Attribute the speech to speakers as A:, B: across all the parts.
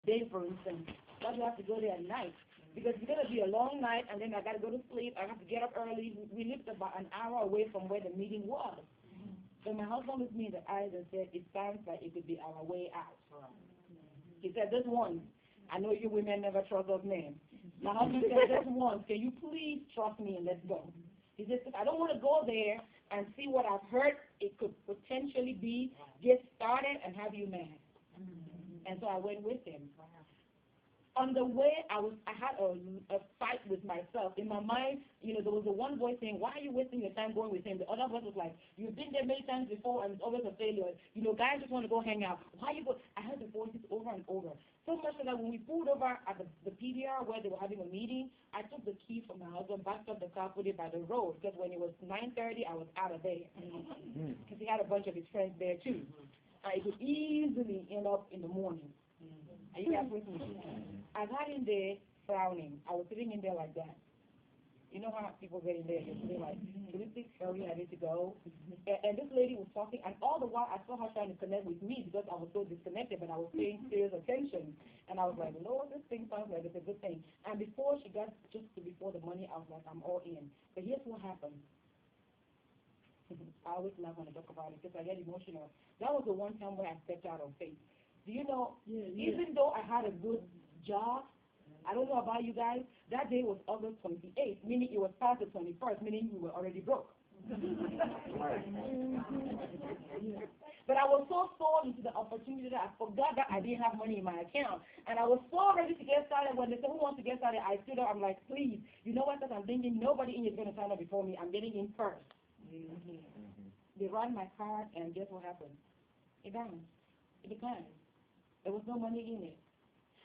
A: day, for instance, why do I have to go there at night? Because it's going to be a long night, and then I got to go to sleep. I have to get up early. We lived about an hour away from where the meeting was. So my husband looked me in the eyes and said, it sounds like it could be our way out. He said, this once, I know you women never trust us men. My husband said, this once, can you please trust me and let's go? He said, I don't want to go there and see what I've heard. It could potentially be get started and have you mad. And so I went with him. On the way, I had a fight with myself. In my mind, there was a one voice saying, why are you wasting your time going with him? The other voice was like, you've been there many times before and it's always a failure. Guys just want to go hang out. Why you go? I heard the voices over and over. So much so that when we pulled over at the PDR where they were having a meeting, I took the key from my husband, backed up the car, put it by the road. Because when it was 9:30, I was out of there. Because he had a bunch of his friends there too. It could easily end up in the morning. Are you guys with me? I got in there frowning. I was sitting in there like that. You know how people get in there? They're like, can you please hurry? I need to go. And this lady was talking, and all the while I saw her trying to connect with me because I was so disconnected, but I was paying serious attention. And I was like, Lord, this thing sounds like it's a good thing. And before she got before the money, I was like, I'm all in. But here's what happened. I always laugh when I talk about it because I get emotional. That was the one time where I stepped out on faith. Do you know, even though I had a good job, I don't know about you guys, that day was August 28th, meaning it was past the 21st, meaning we were already broke. But I was so sold into the opportunity that I forgot that I didn't have money in my account. And I was so ready to get started. When they said, who wants to get started, I stood up. I'm like, please, you know what? I'm thinking nobody in here is going to sign up before me. I'm getting in first. They ran my card, and guess what happened? It bounced. It declined. There was no money in it.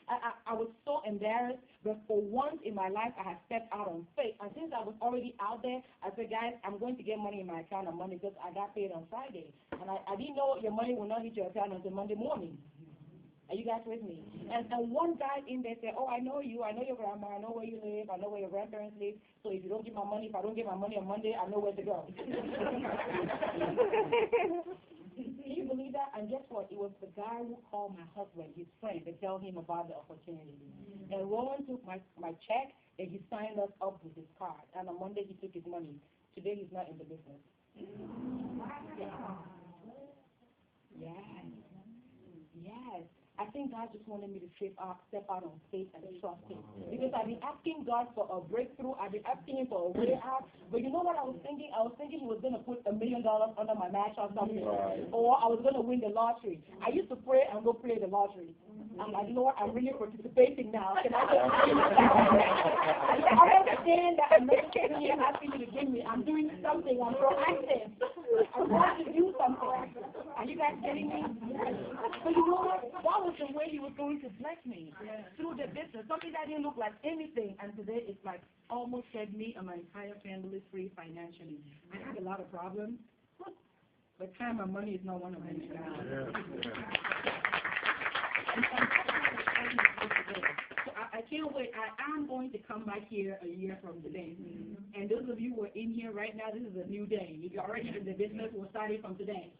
A: I was so embarrassed, but for once in my life, I had stepped out on faith. And since I was already out there, I said, guys, I'm going to get money in my account on Monday because I got paid on Friday. And I didn't know your money will not hit your account until Monday morning. Are you guys with me? And one guy in there said, oh, I know you. I know your grandma. I know where you live. I know where your grandparents live. So if you don't give my money, if I don't get my money on Monday, I know where to go. Can you believe that? And guess what? It was the guy who called my husband, his friend, to tell him about the opportunity. And Roland took my check, and he signed us up with his card. And on Monday, he took his money. Today, he's not in the business. Yes. Yes. I think God just wanted me to step out on faith and trust Him. Because I've been asking God for a breakthrough. I've been asking Him for a way out. But you know what I was thinking? I was thinking He was going to put $1 million under my match or something. Or I was going to win the lottery. I used to pray and go play the lottery. I'm like, Lord, I'm really participating now. Can I just I understand that I'm not sitting here asking you to give me. I'm doing something. I'm proactive. I'm going to do something. Are you guys getting me? But you know what? That was the way He was going to bless me through the business. Something that didn't look like anything. And today it's like almost set me and my entire family free financially. I have a lot of problems, but time and money is not one of them. So I can't wait. I am going to come back here a year from today. And those of you who are in here right now, this is a new day. If you're already in the business, we're starting from today.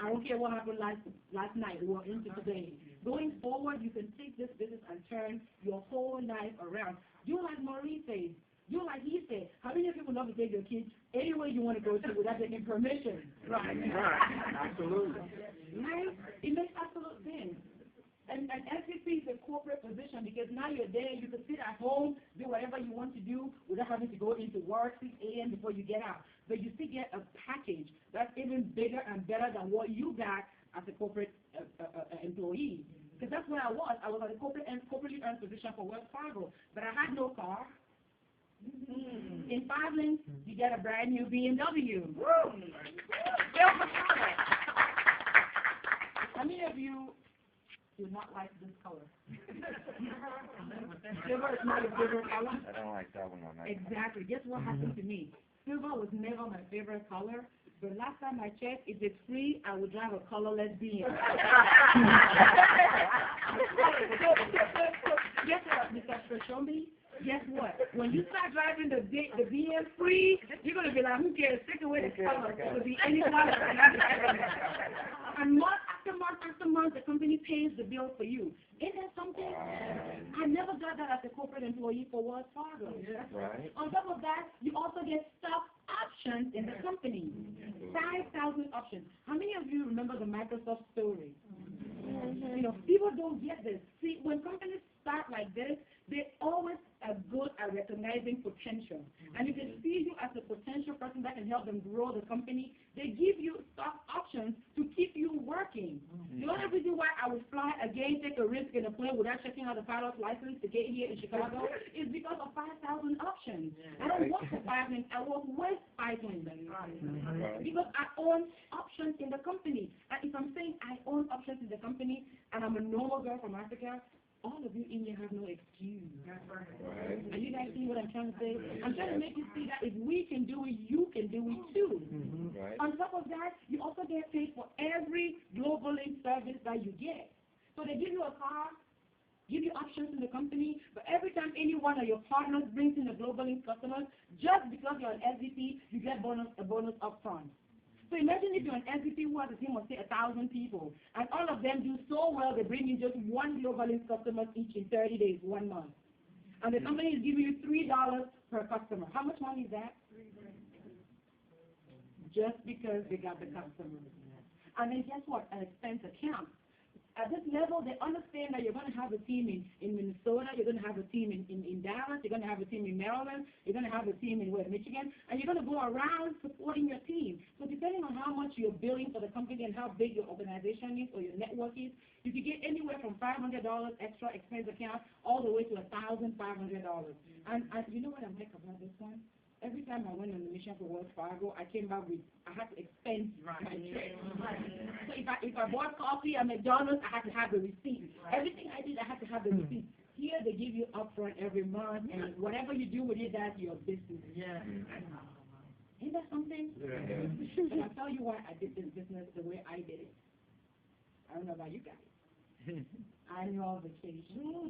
A: I don't care what happened last night. We're into today. Going forward, you can take this business and turn your whole life around. Do like Maurice says. Do like he said. How many of you would love to take your kids anywhere you want to go to without taking permission? Right. Absolutely. Right? It makes absolute sense. And SVP is a corporate position because now you're there, you can sit at home, do whatever you want to do without having to go into work 6 a.m. before you get out. But you still get a package that's even bigger and better than what you got as a corporate employee. Because that's where I was. I was at a corporately earned position for Wells Fargo, but I had no car. In 5 minutes, you get a brand new BMW. How many of you do not like this color? Silver is not a favorite color?
B: I don't like that one on that.
A: Exactly. Guess what happened to me? Silver was never my favorite color, but last time I checked, if it's free, I would drive a colorless BM. Guess what, Mr. Shombi? Guess what? When you start driving the BM free, you're going to be like, who cares? Take away the color. It could be any color. And month after month after month, the company pays the bill for you. Isn't that something? I never got that as a corporate employee for Wells Fargo.
B: Right.
A: On top of that, you also get stock options in the company. 5,000 options. How many of you remember the Microsoft story? You know, people don't get this. See, when companies start like this, they always are good at recognizing potential. And if they see you as a potential person that can help them grow the company, they give you stock options to keep you working. The only reason why I would fly again, take a risk in a plane without checking out the pilot's license to get here in Chicago is because of 5,000 options. I don't work for 5 lanes, I work with 5 lanes. Because I own options in the company. And if I'm saying I own options in the company and I'm a normal girl from Africa, all of you in here have no excuse.
B: Right.
A: Are you guys seeing what I'm trying to say? I'm trying to make you see that if we can do it, you can do it too.
B: Right.
A: On top of that, you also get paid for every global link service that you get. So they give you a car, give you options in the company, but every time any one of your partners brings in a global link customer, just because you're an SVP, you get a bonus up front. So imagine if you're an SVP who has a team of, say, 1,000 people, and all of them do so well, they bring in just one global link customer each in 30 days, 1 month. And the company is giving you $3 per customer. How much money is that? Just because they got the customer. And then guess what? An expense account. At this level, they understand that you're going to have a team in Minnesota, you're going to have a team in Dallas, you're going to have a team in Maryland, you're going to have a team in Michigan, and you're going to go around supporting your team. So depending on how much you're billing for the company and how big your organization is or your network is, you can get anywhere from $500 extra expense account all the way to $1,500. And you know what I like about this one? Every time I went on a mission for Wells Fargo, I came back with, I had to expense my trip. So if I bought coffee at McDonald's, I had to have the receipt. Everything I did, I had to have the receipt. Here, they give you upfront every month, and whatever you do with it, that's your business. Ain't that something? And I'll tell you why I did this business the way I did it. I don't know about you guys. Annual vacation.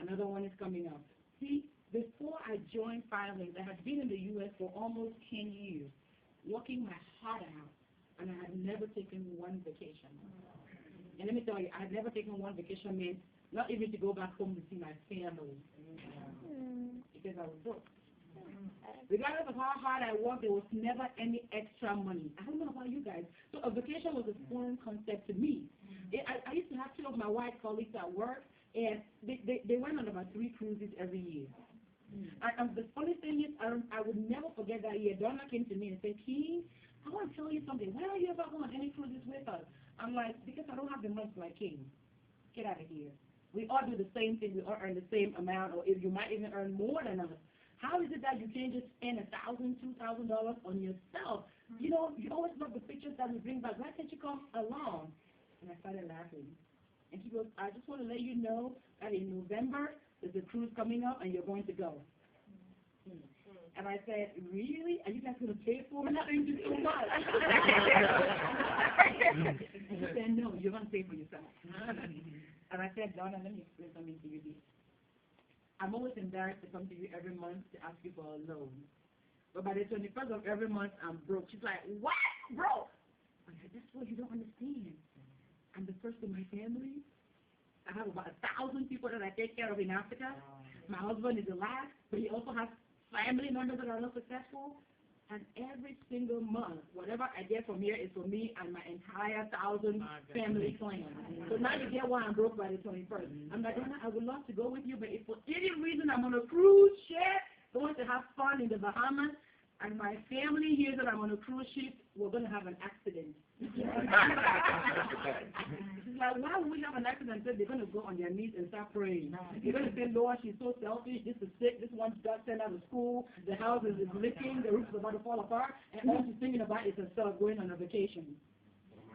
A: Another one is coming up. See? Before I joined Filings, I had been in the U.S. for almost 10 years, working my heart out, and I had never taken one vacation. And let me tell you, I had never taken one vacation, means not even to go back home to see my family, because I was broke. Regardless of how hard I worked, there was never any extra money. I don't know about you guys. So a vacation was a foreign concept to me. I used to have 2 of my white colleagues at work, and they went on about 3 cruises every year. And the funny thing is, I would never forget that year. Donna came to me and said, King, I want to tell you something. Why are you ever going on any cruises with us? I'm like, because I don't have the money like King. Get out of here. We all do the same thing. We all earn the same amount, or if you might even earn more than us. How is it that you can't just spend $1,000, $2,000 on yourself? You know, you always love the pictures that we bring back. Why can't you come along? And I started laughing. And she goes, I just want to let you know that in November, there's a cruise coming up, and you're going to go. And I said, really? Are you guys going to pay for it? Thank you so much. And she said, no, you're going to pay for yourself. And I said, Donna, let me explain something to you. I'm always embarrassed to come to you every month to ask you for a loan. But by the 21st of every month, I'm broke. She's like, what? Broke? I said, that's what you don't understand. I'm the first in my family. I have about 1,000 people that I take care of in Africa. My husband is the last, but he also has family members that are not successful. And every single month, whatever I get from here is for me and my entire 1,000 family clan. So now you get why I'm broke by the 21st. I'm like, Donna, I would love to go with you, but if for any reason I'm on a cruise ship, going to have fun in the Bahamas, and my family hears that I'm on a cruise ship, we're going to have an accident. She's like, why would we have an accident? They're going to go on their knees and start praying. They're going to say, Lord, she's so selfish. This is sick. This one got sent out of school. The house is leaking. The roof is about to fall apart. And all she's thinking about is herself going on a vacation.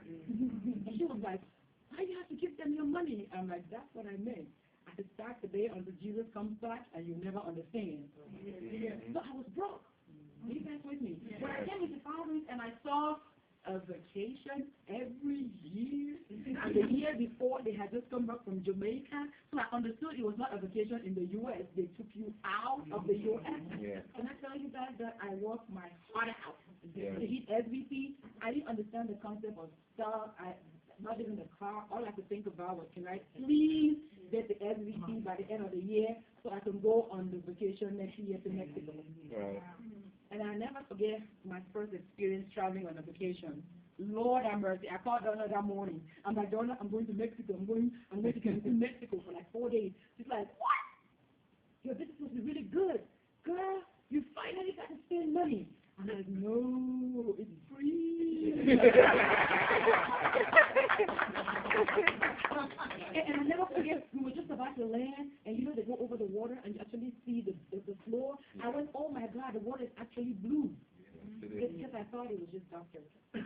A: And she was like, why do you have to give them your money? I'm like, that's what I meant. I said, start today until Jesus comes back, and you'll never understand. So I was broke. Are you guys with me? When I came into Fathers and I saw a vacation every year, and the year before they had just come back from Jamaica, so I understood it was not a vacation in the U.S. They took you out of the U.S. And I tell you guys that I worked my heart out to hit SVP. I didn't understand the concept of stock. not even the car. All I could think about was, can I please get the SVP by the end of the year so I can go on the vacation next year to Mexico.
B: Right.
A: And I never forget my first experience traveling on a vacation. Lord have mercy. I called Donna that morning. I'm like, Donna, I'm going to Mexico. I'm going to Mexico for like 4 days. She's like, what? Your business must be really good. Girl, you finally got to spend money. I'm like, no, it's free. and I never forget, we were just about to land, and you know they go over the water and you actually see the floor. I went, oh my God, the water is actually blue. Because I thought it was just doctor. Is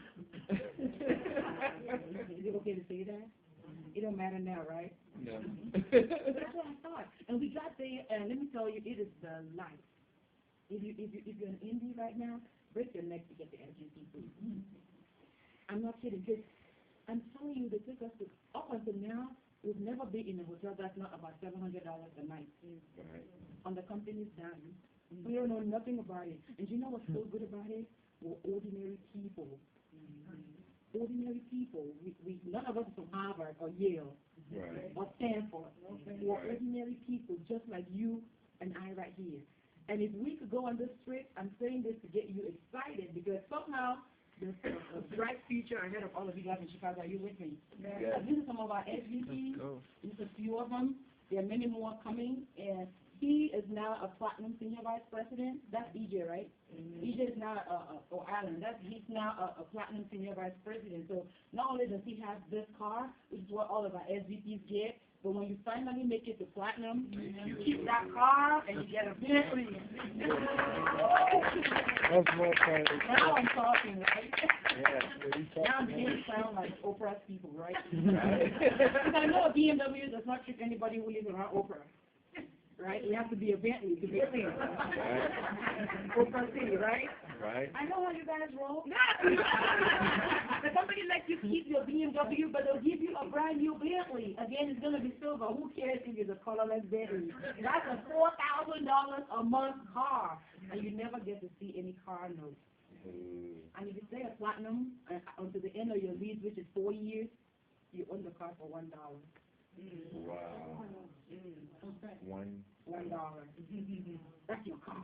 A: it okay to say that? It don't matter now, right?
B: No.
A: That's what I thought. And we got there, and let me tell you, it is the life. If you're an indie right now, break your neck to get the LGBT food. I'm not kidding. Because I'm telling you, they took us to, up until now, we've never been in a hotel that's not about $700 a night.
B: Right.
A: On the company's dime. We don't know nothing about it. And you know what's so good about it? We're ordinary people. Ordinary people. We none of us is from Harvard or Yale or Stanford. We're ordinary people just like you and I right here. And if we could go on this trip, I'm saying this to get you excited because somehow there's a bright future ahead of all of you guys in Chicago. Are you with me?
B: Yeah.
A: These are some of our SVPs. There's a few of them. There are many more coming. And he is now a platinum senior vice president. That's EJ, right? EJ is now or Alan. He's now a platinum senior vice president. So not only does he have this car, which is what all of our SVPs get, but when you finally make it to platinum, you keep that car and you get a Bentley.
B: That's more fun.
A: Now I'm talking, right?
B: Yeah.
A: Now I'm beginning to sound like Oprah's people, right? Because I know a BMW does not trick anybody who lives around Oprah. Right? You have to be a Bentley to be clean. Oprah City, right?
B: Right.
A: I know how you guys roll. The company lets you keep your BMW, but they'll give you a brand new Bentley. Again, it's going to be silver. Who cares if it's a colorless Bentley? That's a $4,000 a month car, and you never get to see any car notes. And if you stay a platinum until the end of your lease, which is 4 years, you own the car for $1.
B: Wow. $1.
A: That's your car.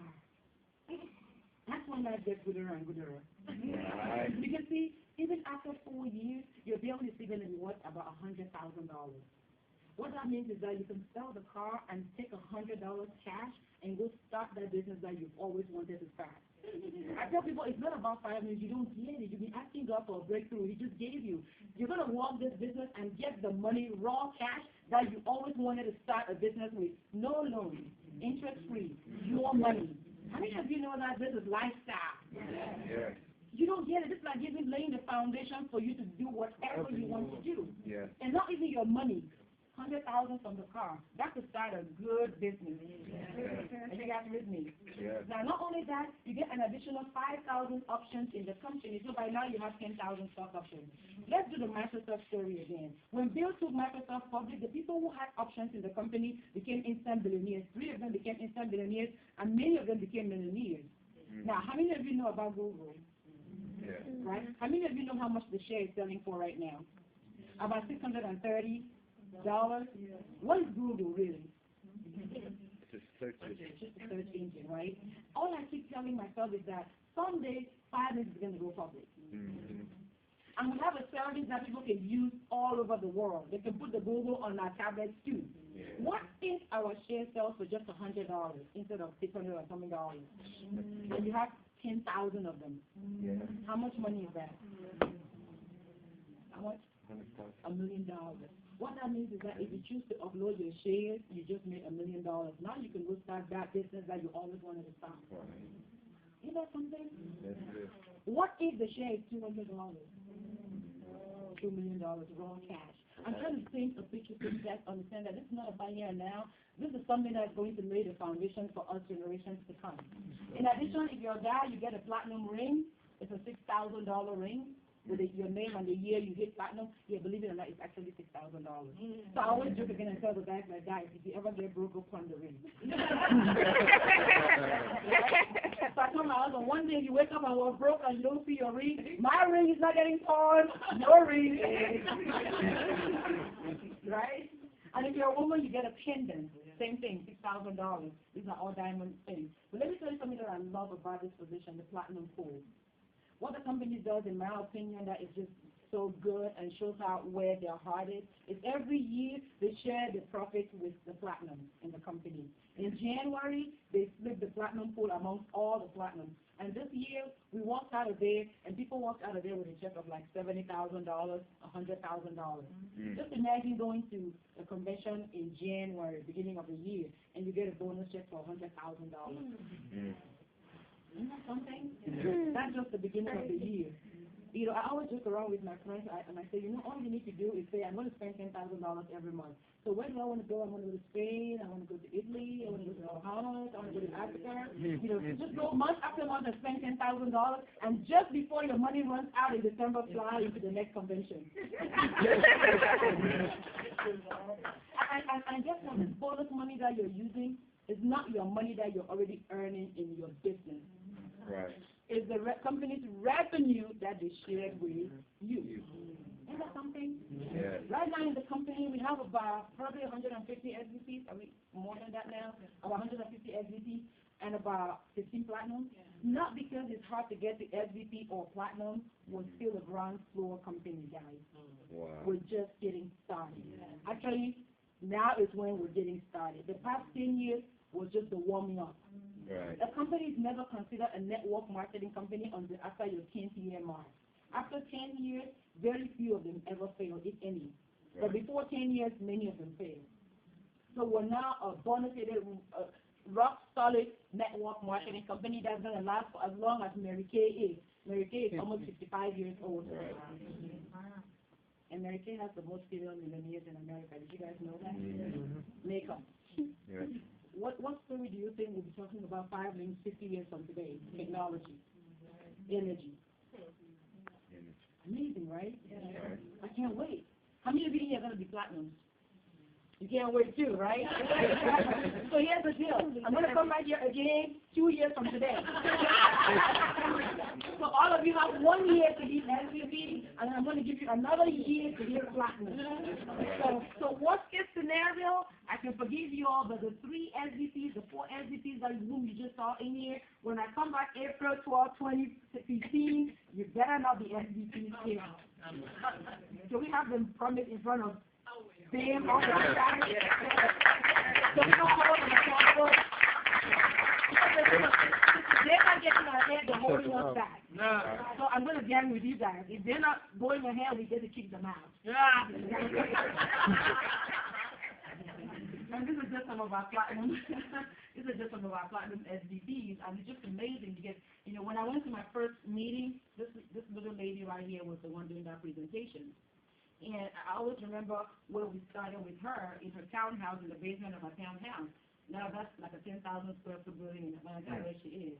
A: That's when life gets gooder and gooder.
B: Right.
A: You can see, even after 4 years, your bill is still going to be worth about $100,000. What that means is that you can sell the car and take $100 cash and go start that business that you've always wanted to start. I tell people it's not about 5 minutes. You don't get it. You've been asking God for a breakthrough. He just gave you. You're going to walk this business and get the money, raw cash, that you always wanted to start a business with. No loans, interest-free, more money. How many of you know that this is lifestyle?
B: Yeah.
A: You don't get it. It's like laying the foundation for you to do whatever you want to do.
B: Yeah.
A: And not even your money. $100,000 from the car. That could start a good business. Are you guys with me?
B: Yeah.
A: Now, not only that, you get an additional 5,000 options in the company. So by now you have 10,000 stock options. Let's do the Microsoft story again. When Bill took Microsoft public, the people who had options in the company became instant billionaires. 3 of them became instant billionaires, and many of them became millionaires. Now, how many of you know about Google?
B: Yeah.
A: Right? How many of you know how much the share is selling for right now? About $630. What is Google really?
B: It's a search engine.
A: It's just a search engine, right? All I keep telling myself is that someday finance is going to go public. And we have a service that people can use all over the world. They can put the Google on our tablets too.
B: Yeah.
A: What if our share sells for just $100 instead of $600 or something dollars? And you have 10,000 of them.
B: Yeah.
A: How much money is that? How much? $1 million. What that means is that if you choose to upload your shares, you just made $1 million. Now you can go start that business that you always wanted to start.
B: Right.
A: Isn't that something?
B: That's it.
A: What if the share is $200? $2 million raw cash. I'm trying to paint a picture so you guys understand that this is not a buy here and now. This is something that's going to lay the foundation for us generations to come. In addition, if you're a guy, you get a platinum ring. It's a $6,000 ring. with your name and the year you hit platinum, yeah, believe it or not, it's actually $6,000. So I always joke again and tell the guys, like, guys, if you ever get broke, go pawn the ring. So I told my husband, one day you wake up and we're broke and you don't see your ring, my ring is not getting pawned, your ring is. Right? And if you're a woman, you get a pendant. Same thing, $6,000. These are all diamond things. But let me tell you something that I love about this position, the platinum pool. What the company does, in my opinion, that is just so good and shows how where their heart is every year they share the profits with the platinum in the company. In January, they split the platinum pool amongst all the platinum. And this year, we walked out of there, and people walked out of there with a check of like $70,000, $100,000. Just imagine going to a convention in January, beginning of the year, and you get a bonus check for $100,000. Isn't that something? That's just the beginning of the year. You know, I always joke around with my friends, and I say, you know, all you need to do is say, I'm going to spend $10,000 every month. So where do I want to go? I want to go to Spain, I want to go to Italy, I want to go to the Bahamas, I want to go to Africa. You know, just go month after month and spend $10,000, and just before your money runs out in December, fly into the next convention. And guess what? This bonus money that you're using is not your money that you're already earning in your business.
B: Right.
A: It's the company's revenue that they shared with you. Isn't that something?
B: Yeah.
A: Right now in the company, we have about probably 150 SVPs. Are we more than that now? About 150 SVPs and about 15 platinum. Not because it's hard to get the SVP or platinum. We're still a ground floor company, guys.
B: Wow.
A: We're just getting started. Actually, now is when we're getting started. The past 10 years was just the warming up.
B: Right.
A: A company is never considered a network marketing company until after your 10th year mark. After 10 years, very few of them ever fail, if any. But before 10 years, many of them fail. So we're now a bonus-rated, rock solid network marketing company that's going to last for as long as Mary Kay is. Mary Kay is almost 55 years old.
B: Right.
A: And Mary Kay has the most female millionaires in America. Did you guys know that? Makeup.
B: Yeah.
A: What story do you think we'll be talking about 5 and 50 years from today? Technology, energy. Amazing, right?
B: Right.
A: I can't wait. How many of you here are going to be platinums? You can't wait too, right? So here's the deal. I'm going to come back here again 2 years from today. So all of you have 1 year to be SVP, and I'm going to give you another year to get platinum. So worst case scenario, I can forgive you all, but the 3 SVPs, the 4 SVPs that whom you just saw in here, when I come back April 12, 2015, you better not be SVPs here. So we have them promised in front of them all the time. So we don't hold them accountable. They're not getting our head, they're holding us back. So I'm going to gang with you guys. If they're not going ahead, we get to kick them out. And this is just some of our platinum. This is just some of our platinum SVPs, and it's just amazing because, you know, when I went to my first meeting, this little lady right here was the one doing that presentation. And I always remember where we started with her in her townhouse in the basement of her townhouse. Now that's like a 10,000 square foot building in Atlanta where she is.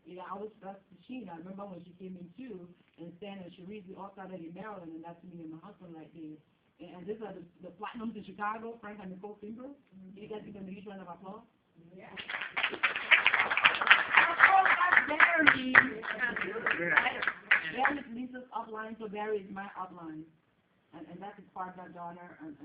A: You know, that's she. I remember when she came in too, and Stan and Cherise, we all started in Maryland, and that's me and my husband right there. And these are the platinums in Chicago, Frank and Nicole Kimber. You guys give them a huge round of applause. Yeah. Barry. Barry is Lisa's upline, so Barry is my upline. And that's his partner, daughter, and